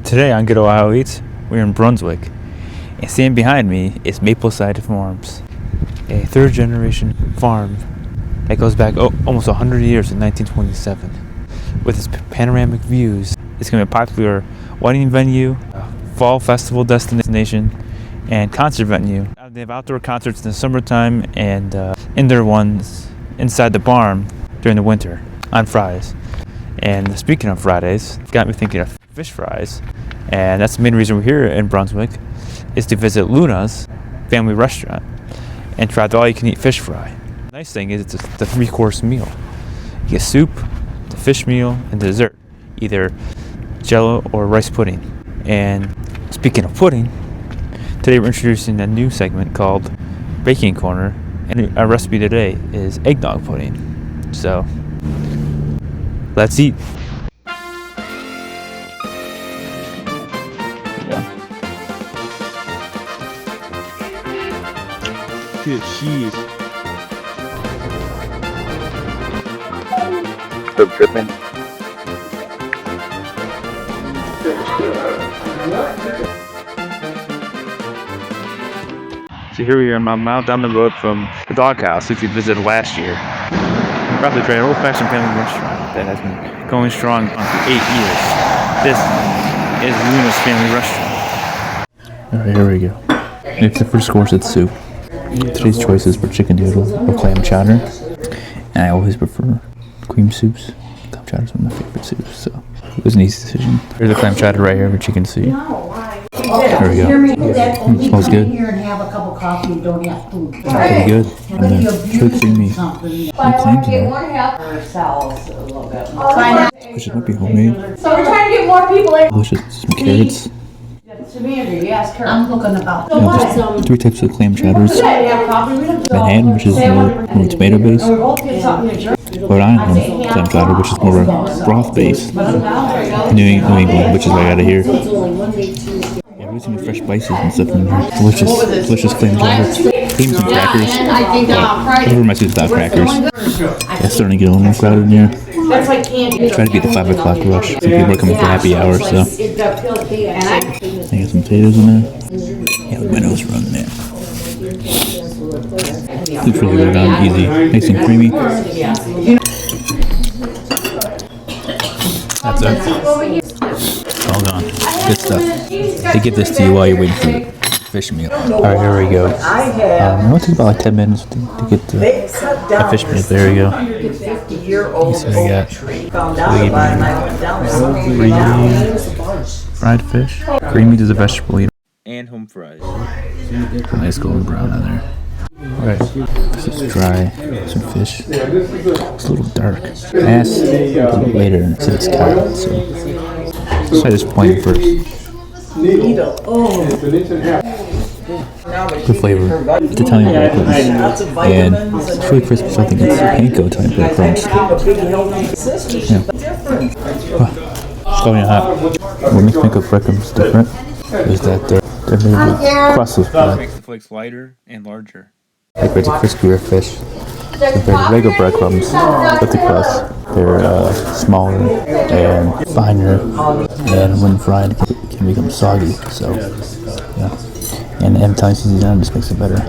Today on Good Ohio Eats, we're in Brunswick, and standing behind me is Mapleside Farms, a third-generation farm that goes back almost 100 years in 1927. With its panoramic views, it's going to be a popular wedding venue, a fall festival destination, and concert venue. They have outdoor concerts in the summertime and indoor ones inside the barn during the winter on Fridays. And speaking of Fridays, it got me thinking of fish fries, and that's the main reason we're here in Brunswick, is to visit Luna's family restaurant and try the all-you-can-eat fish fry. The nice thing is it's the three-course meal. You get soup, the fish meal, and dessert, either jello or rice pudding. And speaking of pudding, today we're introducing a new segment called Baking Corner, and our recipe today is eggnog pudding. So, let's eat. Good cheese. So dripping. So here we are, I'm now down the road from the doghouse, which we visited last year. We're about to try an old-fashioned family restaurant that has been going strong for 8 years. This is Luna's family restaurant. Alright, here we go. It's the first course, it's soup. Today's choices were chicken noodle or clam chowder. And I always prefer cream soups. Clam chowder is one of my favorite soups, so it was an easy decision. Here's the clam chowder right here with chicken soup. There we go. Smells good. Pretty good. And then so creamy. No clams in there. Which might be homemade. So we're trying to get more people in. Delicious. Some carrots. I'm looking about. Just 3 types of clam chowders. Manhattan, which is more tomato based. Rhode Island clam chowder, which is more broth based. New England, which is right out of here. Yeah, we some fresh spices and stuff in here. Delicious clam chowder. Cream some crackers. Whatever my soup without crackers. Yeah, it's starting to get a little more crowded in here. Try to beat the 5 o'clock rush. Some people are coming for happy hour, so. I got some potatoes in there. Yeah, the windows running there. It's really good on easy. Nice and creamy. That's it. All gone. Good stuff. They give this to you while you're waiting for the fish meal. Alright, here we go. It will take about like 10 minutes to get the fish meal. There we go. You see what I got? Fried fish, creamy as a vegetable, and home fries. Nice golden brown on there. Alright, this is dry. Some fish. It's a little dark. I asked a little later and it said it's cod, so I just point first. Good flavor. It's Italian breadcrumbs. And it's really crispy, so I think it's panko type breadcrumbs. Yeah. Going hot. What makes panko breadcrumbs different is that they're made with crustless bread. Makes the flakes lighter and larger. Like it's a crispier fish compared to regular breadcrumbs with the crust. They're smaller and finer, and when fried, it can become soggy. So, yeah. And Italian seasoning on just makes it better.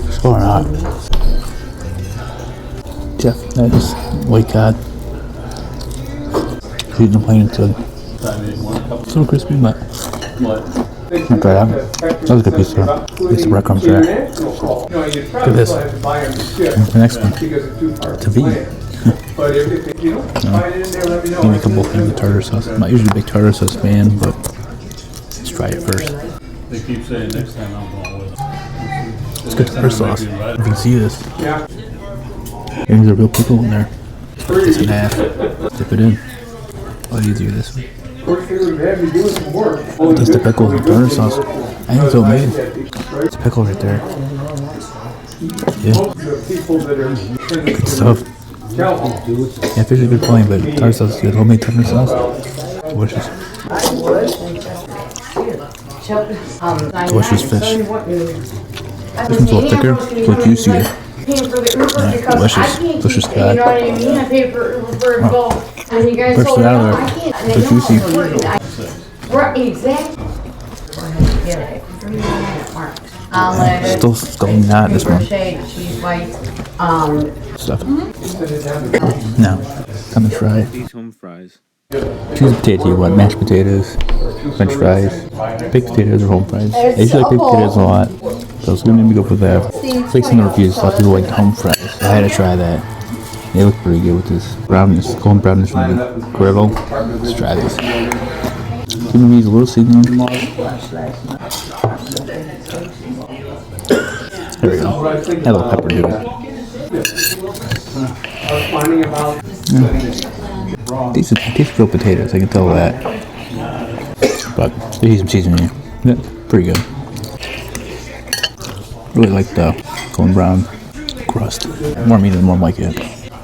It's going hot. Jeff, that is white cod. Eating the plain, it's good. It's a little crispy, but I'll try that. That was a good piece of breadcrumbs there. Look at this. The next one. Tavine. Give me a couple things of tartar sauce. I'm not usually a big tartar sauce fan, but let's try it first. They keep saying next time I'm going with it. It's good tartar sauce. If you can see this. Here's a real pickle in there. Split this in half. Dip it in. A lot easier this way. Taste the pickle and tartar sauce. I think it's homemade. It's a pickle right there. Yeah. Good stuff. Yeah, fish is good plain, but tartar sauce is good. Homemade tartar sauce. Delicious. Delicious fish. This one's a little thicker, it's a little juicier. Yeah, delicious. Delicious cod. Wow. When you guys Burst hold it it out up, of I there. can't. So juicy. Right, exactly. Get it. 3-minute marks. Omelet. Still going hot, this one. Crochet, cheese whites. Stuff. No. Come and fry it. These home fries. Choose a potato you want. Mashed potatoes, french fries, baked potatoes or home fries. I usually like baked potatoes a lot, so it's gonna make me go for that. It's like some of the reviews, a lot of people like home fries. So I had to try that. They look pretty good with this brownness, golden brownness from the griddle. Let's try this. Give me these a little seasoning. There we go. Add a little pepper to it. These are real potatoes, I can tell that. But they need some seasoning. Yeah, pretty good. Really like the golden brown crust. More meat and more like it.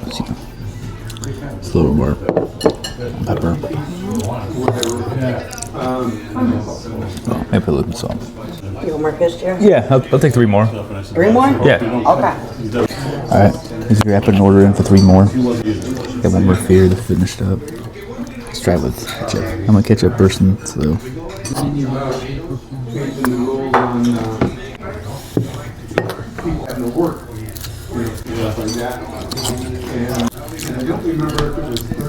It's a little more pepper. Oh, maybe a little salt. You want more fish, Jerry? Yeah, I'll take 3 more. 3 more? Yeah. Okay. Alright, let's grab an order in for 3 more. Got one more fear to finish up. Let's try it with ketchup. I'm a ketchup person, so.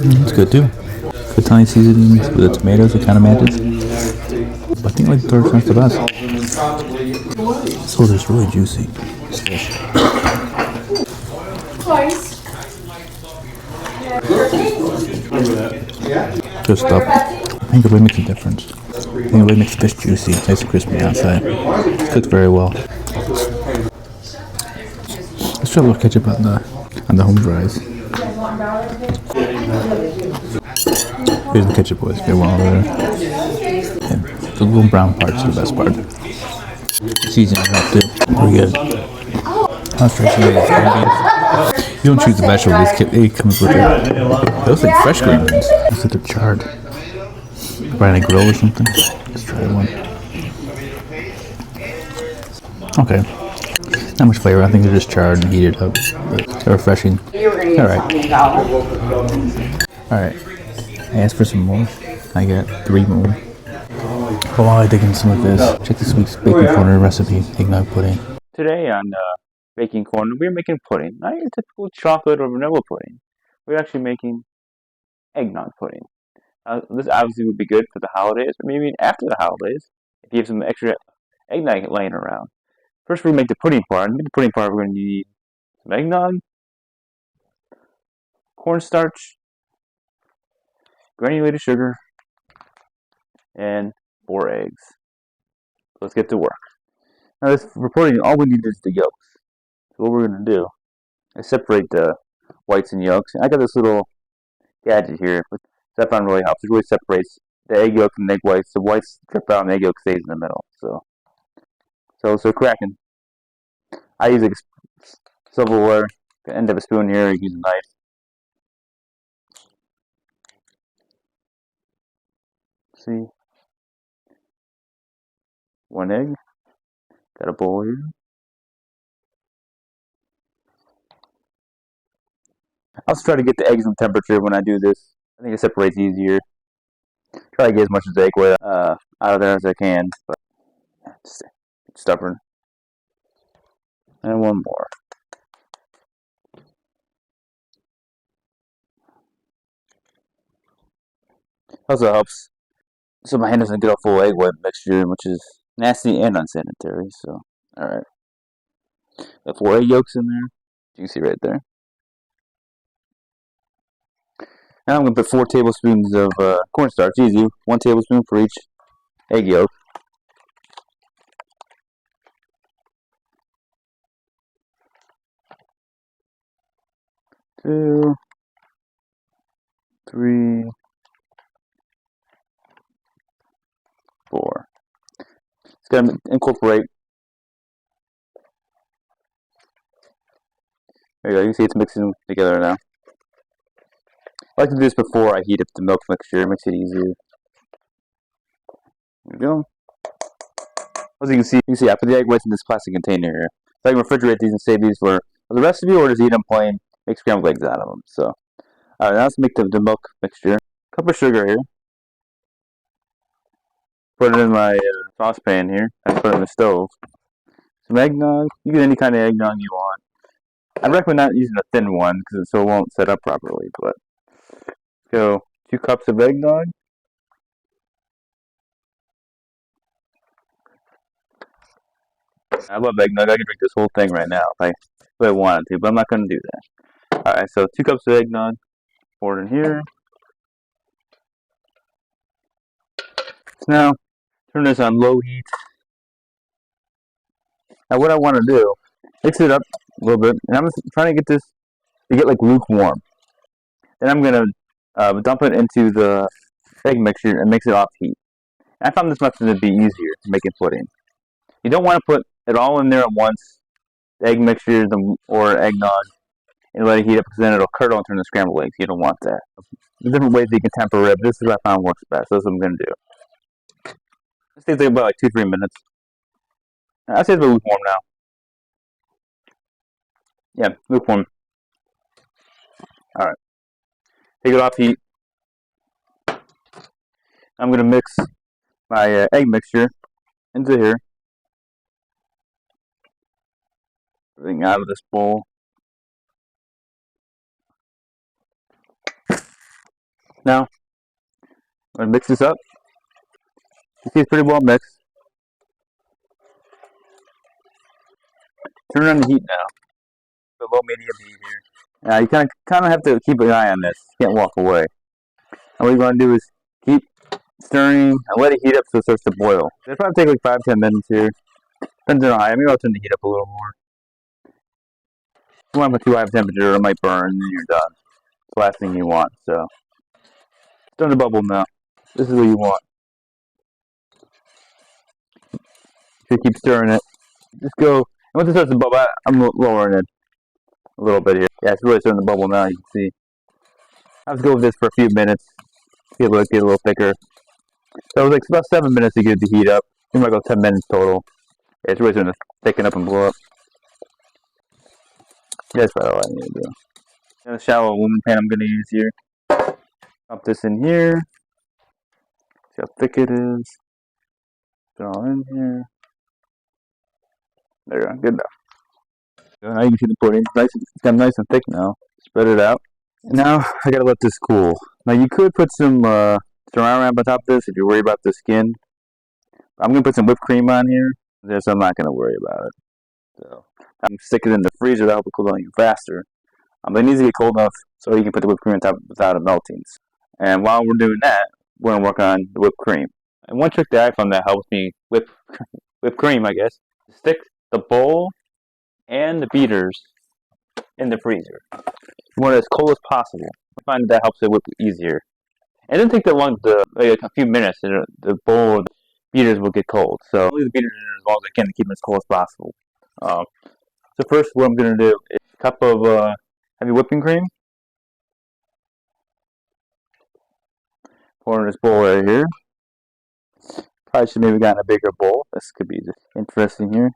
It's good too. Good Italian seasonings with the tomatoes, it kind of matches. I think like the turkey not the best. So it's really juicy. This fish. Twice. Good stuff. I think it really makes a difference. I think it really makes the fish juicy, nice and crispy outside. It's cooked very well. Let's try a little ketchup on the home fries. Here's the ketchup boys, get one over there. And the little brown part's the best part. Seasoning up too. Pretty good. Let's try some of these green beans. You don't choose the vegetables, they come with it. Those like fresh green beans. Looks like they're charred. Right on a grill or something. Let's try one. Okay. Not much flavor, I think they're just charred and heated up. But they're refreshing. Alright. Alright. I asked for some more. I got 3 more. While I dig in some of this, check this week's baking corner recipe, eggnog pudding. Today on baking corner, we're making pudding. Not your typical chocolate or vanilla pudding. We're actually making eggnog pudding. This obviously would be good for the holidays, or maybe after the holidays, if you have some extra eggnog laying around. First, we're going to make the pudding part. To make the pudding part, we're going to need some eggnog, cornstarch, granulated sugar, and 4 eggs. Let's get to work. Now, this for pudding, all we need is the yolks. So what we're going to do is separate the whites and yolks. And I got this little gadget here that I found really helps. It really separates the egg yolk from the egg whites. The whites drip out and the egg yolk stays in the middle. So cracking. I use like silverware. The end of a spoon here. You can use a knife. See, 1 egg. Got a bowl here. I'll try to get the eggs in temperature when I do this. I think it separates easier. Try to get as much of the egg white out of there as I can, but it's stubborn. And 1 more. Also helps so my hand doesn't get a full egg white mixture, which is nasty and unsanitary. So, all right, got 4 egg yolks in there. You can see right there. Now I'm going to put 4 tablespoons of cornstarch. Easy, 1 tablespoon for each egg yolk. 2, 3, 4. It's going to incorporate. There you go. You can see it's mixing together now. I like to do this before I heat up the milk mixture. It makes it easier. There we go. As you can see, I put the egg whites in this plastic container here. So I can refrigerate these and save these for the rest of you, or just eat them plain, make scrambled eggs out of them. So Alright, now let's make the milk mixture. Cup of sugar here. Put it in my saucepan here. I put it in the stove. Some eggnog. You get any kind of eggnog you want. I'd recommend not using a thin one because it won't set up properly. But let's go 2 cups of eggnog. I love eggnog. I can drink this whole thing right now if I wanted to, but I'm not going to do that. Alright, so 2 cups of eggnog. Pour it in here. So now, turn this on low heat. Now what I want to do, mix it up a little bit, and I'm trying to get this to get like lukewarm. Then I'm going to dump it into the egg mixture and mix it off heat. And I found this method to be easier making pudding. You don't want to put it all in there at once, the egg mixture or eggnog, and let it heat up because then it'll curdle and turn to scrambled eggs. You don't want that. There's different ways you can temper it, but this is what I found works best. That's what I'm going to do. This takes about like 2-3 minutes. I'd say it's about lukewarm now. Yeah, lukewarm. Alright. Take it off heat. I'm going to mix my egg mixture into here. Everything out of this bowl. Now, I'm going to mix this up. You see it's pretty well mixed. Turn on the heat now. The low medium heat here. Now you kind of have to keep an eye on this. You can't walk away. And what you want to do is keep stirring and let it heat up so it starts to boil. It'll probably take like 5-10 minutes here. Depends on how high. Maybe I'll turn the heat up a little more. If you want to put too high of temperature, it might burn and then you're done. It's the last thing you want. So it's starting to bubble now. This is what you want. So keep stirring it. Just go. Once it starts to bubble, I'm lowering it a little bit here. Yeah, it's really starting to bubble now. You can see. I'll just go with this for a few minutes. Get a little thicker. So it was like about 7 minutes to get it to heat up. It might go 10 minutes total. Yeah, it's really starting to thicken up and blow up. That's about all I need to do. Got a shallow aluminum pan I'm going to use here. Pop this in here. See how thick it is. Put it all in here. There you go, good enough. So now you can see the pudding. It's got nice and thick now. Spread it out. And now I gotta let this cool. Now you could put some saran wrap on top of this if you're worried about the skin. I'm gonna put some whipped cream on here. So I'm not gonna worry about it. So I'm sticking it in the freezer to help it cool down even faster. But it needs to get cold enough so you can put the whipped cream on top without it melting. And while we're doing that, we're gonna work on the whipped cream. And one trick that I found that helps me whip cream, I guess, stick the bowl and the beaters in the freezer. You want it as cold as possible. I find that helps it whip easier. It doesn't take that long, like a few minutes, and the bowl and the beaters will get cold. So I'll leave the beaters in as long as I can to keep them as cold as possible. So first what I'm going to do is a cup of heavy whipping cream. Pour in this bowl right here. Probably should maybe gotten a bigger bowl. This could be interesting here.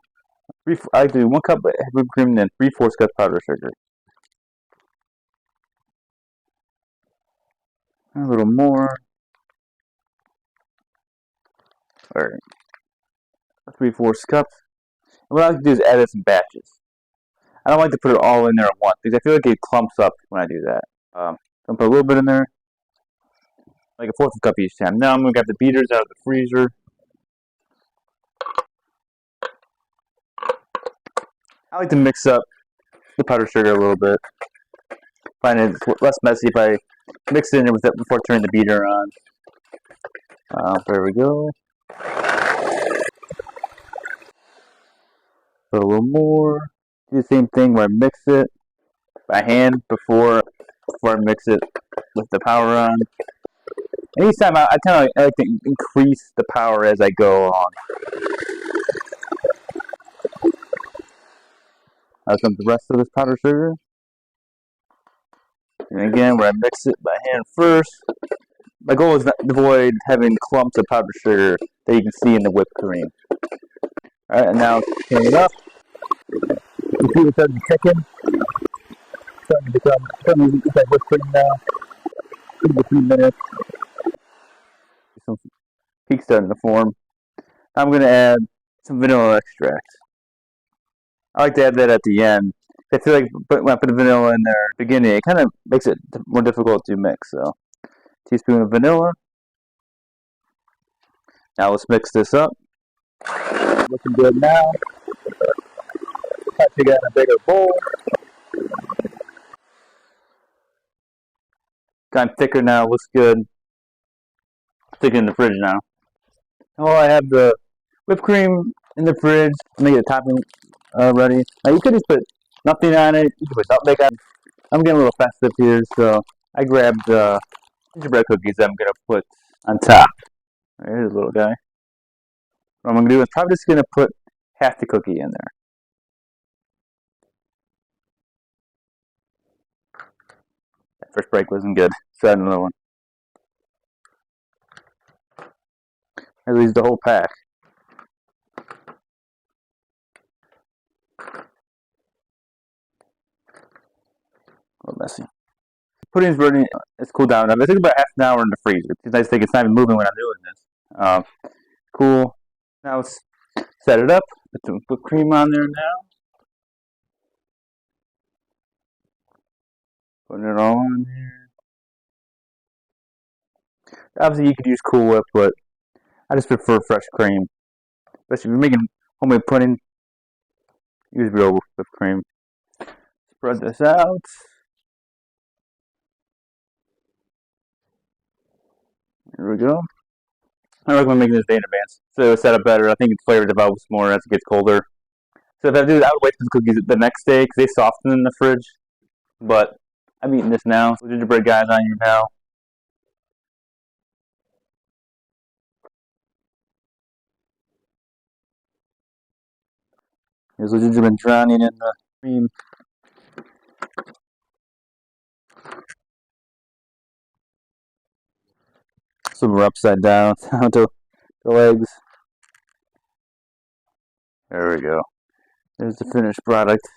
I do 1 cup of whipped cream and then 3/4 cups powdered sugar. A little more. Alright. 3/4 cups. And what I like to do is add it in batches. I don't like to put it all in there at once because I feel like it clumps up when I do that. I'll put a little bit in there. Like a 1/4 cup each time. Now I'm going to grab the beaters out of the freezer. I like to mix up the powdered sugar a little bit. Find it less messy if I mix it in with it before turning the beater on. There we go. Put a little more. Do the same thing where I mix it by hand before I mix it with the power on. And each time I like to increase the power as I go along. I'll dump the rest of this powdered sugar. And again, where I mix it by hand first. My goal is not to avoid having clumps of powdered sugar that you can see in the whipped cream. Alright, and now turn it up. You see it starting to thicken. starting to become it's like whipped cream now. Give it a few minutes. Some peak starting to form. I'm gonna add some vanilla extract. I like to add that at the end. I feel like when I put the vanilla in there at the beginning, it kind of makes it more difficult to mix. So, teaspoon of vanilla. Now let's mix this up. Looking good now. Try to get in a bigger bowl. Kind of thicker now. Looks good. Stick it in the fridge now. Oh, I have the whipped cream in the fridge. Make the topping ready. Now you could just put nothing on it. You could put nutmeg on it. I'm getting a little festive here, so I grabbed gingerbread cookies that I'm gonna put on top. Here's a little guy. What I'm gonna do is probably just gonna put half the cookie in there. That first break wasn't good. So add another one. At least the whole pack. A little messy. Pudding's ready. It's cooled down. I think about half an hour in the freezer. It's nice thing it's not even moving when I'm doing this. Cool. Now let's set it up. Put some whipped cream on there now. Putting it all on here. Obviously, you could use Cool Whip, but I just prefer fresh cream. Especially if you're making homemade pudding, use real whipped cream. Spread this out. There we go. I recommend making this day in advance, so it's set up better. I think the flavor develops more as it gets colder. So if I do, I would wait for the cookies the next day because they soften in the fridge. But I'm eating this now. So gingerbread guys on you now. Here's the gingerbread drowning in the cream. Some are upside down to the legs. There we go. There's the finished product.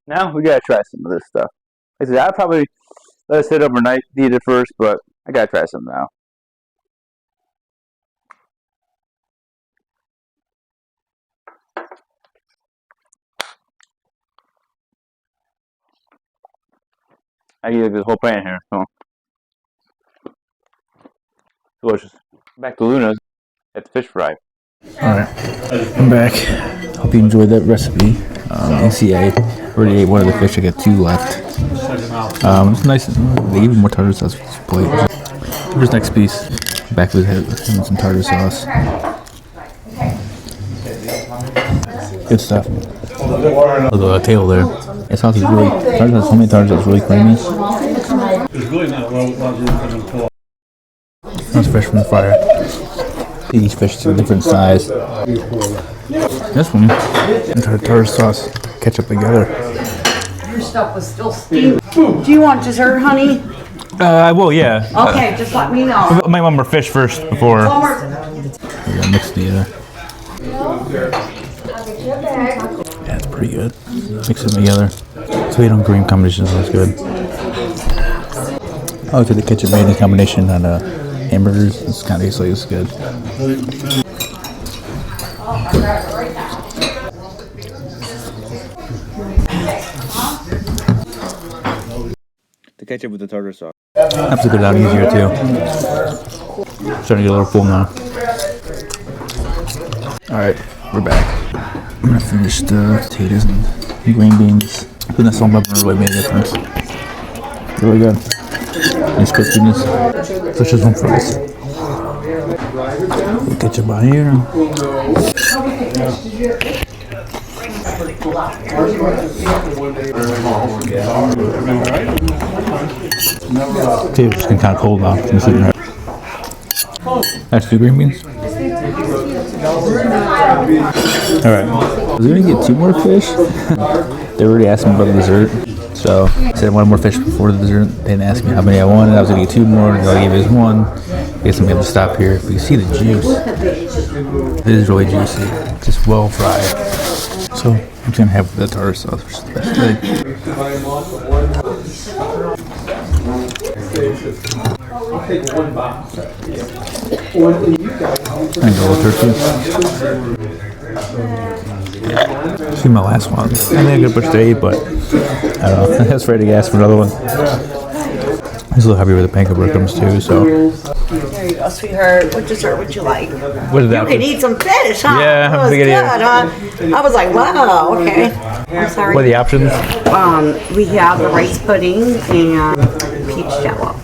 Now we gotta try some of this stuff. Like I said, I'd probably let it sit overnight, eat it first, but I gotta try some now. I eat this whole pan here, so delicious. Back to Luna's at the fish fry. Alright, I'm back. Hope you enjoyed that recipe. You see I already ate one of the fish, I got 2 left. It's nice, they gave me more tartar sauce for this plate. Here's the next piece. Back with some tartar sauce. Good stuff. Look at the tail there. That sauce is really, homemade tartar sauce is really creamy. That's fresh from the fryer. Each fish is a different size. This one, and tartar sauce, ketchup together. Your stuff was still steaming. Do you want dessert, honey? I will, yeah. Okay, just let me know. I might want more fish first before. We gotta mix the. Yeah, it's pretty good. Mix them together. Tomato and green combination is good. I like the ketchup mayonnaise combination on hamburgers. It's kind of tastes like it's good. The ketchup with the tartar sauce. I have to go down easier too. Starting to get a little full now. Alright, we're back. I'm gonna finish the potatoes and green beans. Putting that salt and pepper really made a difference. Really good. Nice crispiness. Such as some fries. Put ketchup on here. Potatoes just getting kind of cold now. I'm sitting here. That's 2 green beans. Alright. I was gonna get 2 more fish. They already asked me about the dessert. So I said I wanted more fish before the dessert. They didn't ask me how many I wanted. I was gonna get 2 more. All I gave is 1. I guess I'm gonna have to stop here. But you see the juice. It is really juicy. Just well fried. So I'm just gonna have the tartar sauce, which is the best thing. And go with turkey. This is my last one. I think I'm gonna push to 8, but I don't know. I was afraid to ask for another one. He's a little heavy with the panko breadcrumbs too, so. There you go, sweetheart. What dessert would you like? What is that? You can eat some fish, huh? Yeah, that was big good, idea. huh? I was like, wow, okay. I'm sorry. What are the options? We have the rice pudding and peach jello.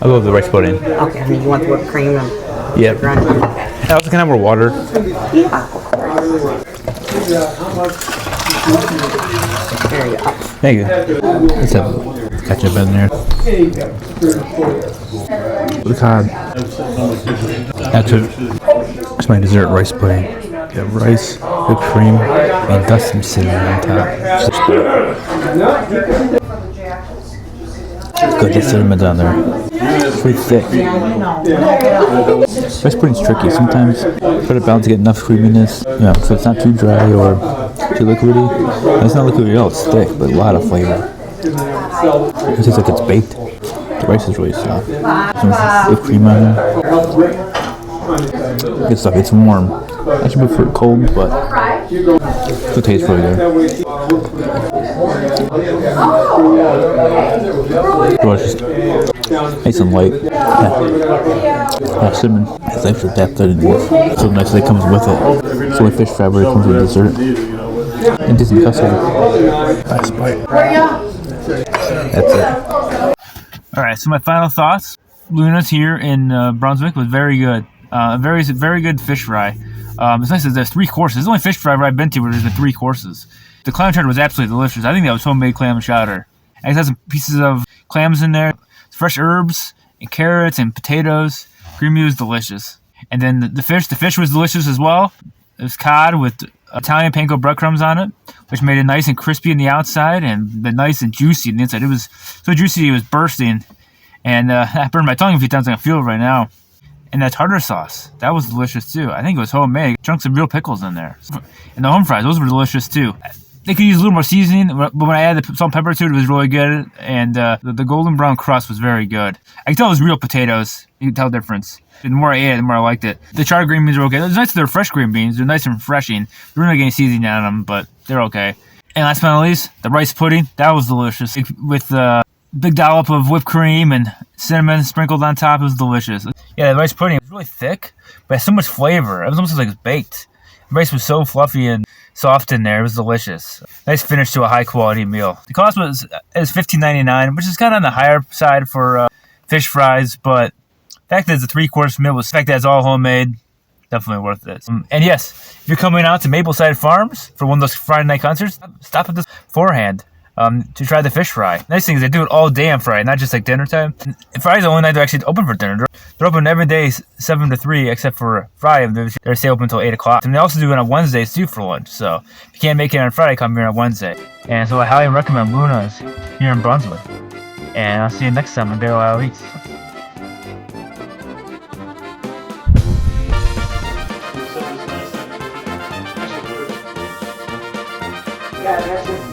I'll go with the rice pudding. Okay, and you want the whipped cream and Yep. sugar on it? Okay. I also can have more water. Yeah, of course. There you go. Thank you. Let's have ketchup in there. The cod. That's it. That's my dessert rice pudding. You have rice, whipped cream, and dust some cinnamon on top. Good, get cinnamon on there. It's pretty thick. Rice pudding's tricky. Sometimes try to balance to get enough creaminess, so it's not too dry or too liquidy. It's not liquidy at all. It's thick, but a lot of flavor. It tastes like it's baked. The rice is really soft. Some whipped cream on there. Good stuff. It's warm. I should prefer it cold, but it tastes really good. Delicious. Nice and light. Yeah. Cinnamon. It's extra depth underneath. So nice that it comes with it. It's only fish fabric comes with dessert. And Disney custard. Last bite. That's it. Alright, so my final thoughts. Luna's here in Brunswick was very good. Very good fish fry. It's nice that there's 3 courses. It's the only fish fry I've been to where there's been 3 courses. The clam chowder was absolutely delicious. I think that was homemade clam chowder. It has some pieces of clams in there, fresh herbs, and carrots and potatoes. Green meat was delicious. And then the fish was delicious as well. It was cod with Italian panko breadcrumbs on it, which made it nice and crispy on the outside and nice and juicy on the inside. It was so juicy it was bursting. And I burned my tongue a few times. I can feel it right now. And that tartar sauce, that was delicious too. I think it was homemade. Chunks of real pickles in there. And the home fries, those were delicious too. They could use a little more seasoning, but when I added the salt and pepper to it, it was really good. And the golden brown crust was very good. I could tell it was real potatoes. You could tell the difference. The more I ate it, the more I liked it. The charred green beans are okay. It's nice that they're fresh green beans. They're nice and refreshing. We're not getting seasoning on them, but they're okay. And last but not least, the rice pudding. That was delicious. With big dollop of whipped cream and cinnamon sprinkled on top. It was delicious. Yeah, the rice pudding was really thick, but it had so much flavor. It was almost like it was baked. The rice was so fluffy and soft in there. It was delicious. Nice finish to a high quality meal. The cost was $15.99, which is kind of on the higher side for fish fries, but the fact that it's a 3-course meal, the fact that it's all homemade, definitely worth it. And yes, if you're coming out to Mapleside Farms for one of those Friday night concerts, stop at this beforehand. To try the fish fry. Nice thing is they do it all day on Friday, not just like dinner time. And Friday's the only night they're actually open for dinner. They're open every day 7 to 3, except for Friday. They're stay open until 8 o'clock. And they also do it on Wednesdays too for lunch. So if you can't make it on Friday, come here on Wednesday. And so I highly recommend Luna's here in Brunswick. And I'll see you next time on Barrel Isle Eats. Yeah, that's it.